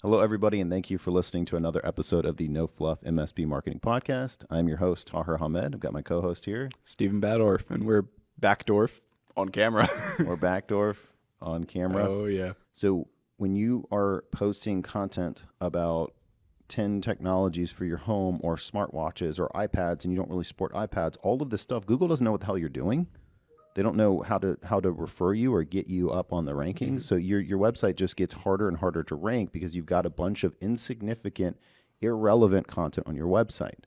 Hello, everybody, and thank you for listening to another episode of the No Fluff MSB Marketing Podcast. I'm your host, Taher Hamid. I've got my co-host here. Stephen Badorf, and we're Backdorf on camera. Or Backdorf on camera. Oh, yeah. So when you are posting content about 10 technologies for your home or smartwatches or iPads and you don't really support iPads, all of this stuff, Google doesn't know what the hell you're doing. They don't know how to refer you or get you up on the rankings. Mm-hmm. So your website just gets harder and harder to rank because you've got a bunch of insignificant, irrelevant content on your website.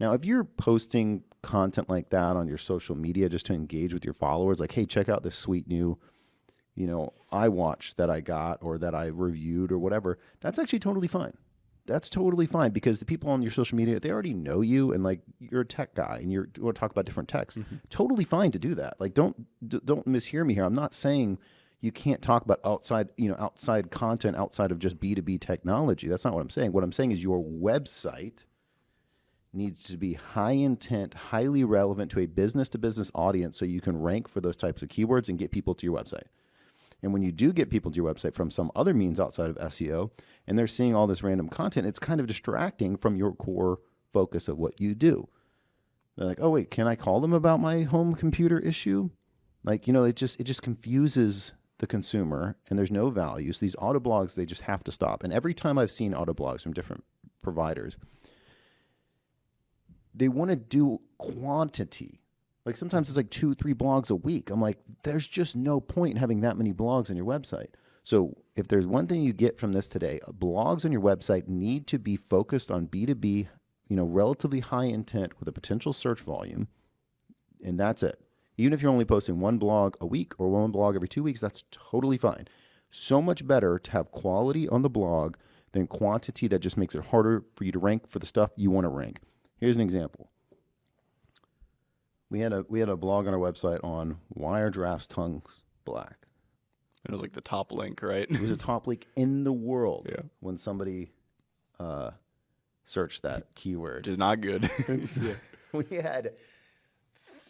Now, if you're posting content like that on your social media just to engage with your followers, like, hey, check out this sweet new, iWatch that I got or that I reviewed or whatever, that's actually totally fine. That's totally fine because the people on your social media, they already know you and like you're a tech guy and you want to talk about different techs. Mm-hmm. Totally fine to do that. Like don't mishear me here. I'm not saying you can't talk about outside content outside of just B2B technology. That's not what I'm saying. What I'm saying is your website needs to be high intent, highly relevant to a business to business audience so you can rank for those types of keywords and get people to your website. And when you do get people to your website from some other means outside of SEO, and they're seeing all this random content, it's kind of distracting from your core focus of what you do. They're like, oh, wait, can I call them about my home computer issue? Like, it just confuses the consumer, and there's no value. So these auto blogs, they just have to stop. And every time I've seen auto blogs from different providers, they want to do quantity. Like sometimes it's like 2-3 blogs a week. I'm like, there's just no point in having that many blogs on your website. So if there's one thing you get from this today, blogs on your website need to be focused on B2B, relatively high intent with a potential search volume. And that's it. Even if you're only posting one blog a week or one blog every 2 weeks, that's totally fine. So much better to have quality on the blog than quantity that just makes it harder for you to rank for the stuff you want to rank. Here's an example. We had a blog on our website on why are giraffes' tongues black. It was like the top link, right? It was a top link in the world when somebody searched that keyword. Which is not good. We had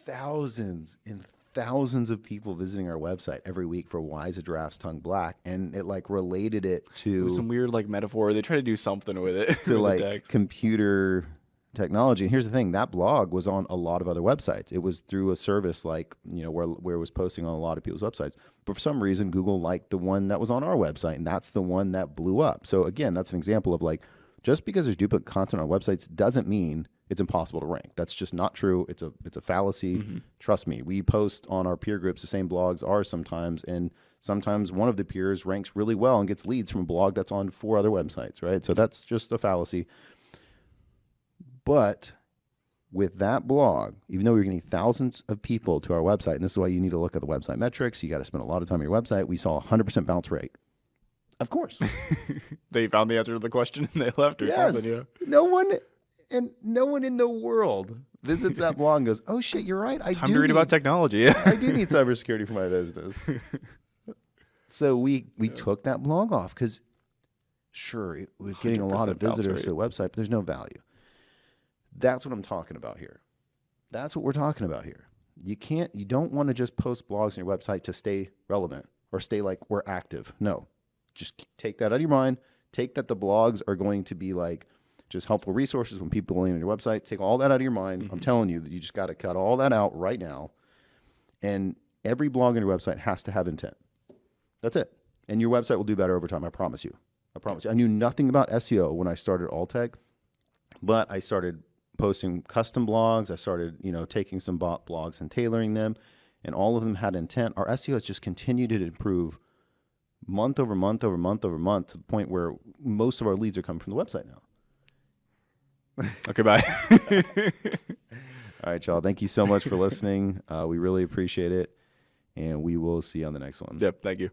thousands and thousands of people visiting our website every week for why is a giraffe's tongue black, and it related it to some weird metaphor. They try to do something with it to computer technology. And here's the thing, that blog was on a lot of other websites. It was through a service where it was posting on a lot of people's websites. But for some reason, Google liked the one that was on our website, and that's the one that blew up. So again, that's an example of just because there's duplicate content on websites doesn't mean it's impossible to rank. That's just not true. It's a fallacy. Mm-hmm. Trust me. We post on our peer groups the same blogs are sometimes, and sometimes one of the peers ranks really well and gets leads from a blog that's on 4 other websites, right? So that's just a fallacy. But with that blog, even though we're getting thousands of people to our website, and this is why you need to look at the website metrics, you got to spend a lot of time on your website, we saw a 100% bounce rate. Of course. They found the answer to the question and they left or something. Yeah. No one in the world visits that blog and goes, oh shit, you're right. Time to read about technology. I do need cybersecurity for my business. So we took that blog off because sure, it was getting a lot of visitors to the website, but there's no value. That's what I'm talking about here. That's what we're talking about here. You don't want to just post blogs on your website to stay relevant or stay we're active. No, just take that out of your mind. Take that the blogs are going to be just helpful resources when people land on your website. Take all that out of your mind. Mm-hmm. I'm telling you that you just got to cut all that out right now. And every blog on your website has to have intent. That's it. And your website will do better over time. I promise you. I knew nothing about SEO when I started Alltech, but I started posting custom blogs. I started, taking some bot blogs and tailoring them, and all of them had intent. Our SEO has just continued to improve month over month over month over month to the point where most of our leads are coming from the website now. Okay, bye. All right, y'all. Thank you so much for listening. We really appreciate it, and we will see you on the next one. Yep, thank you.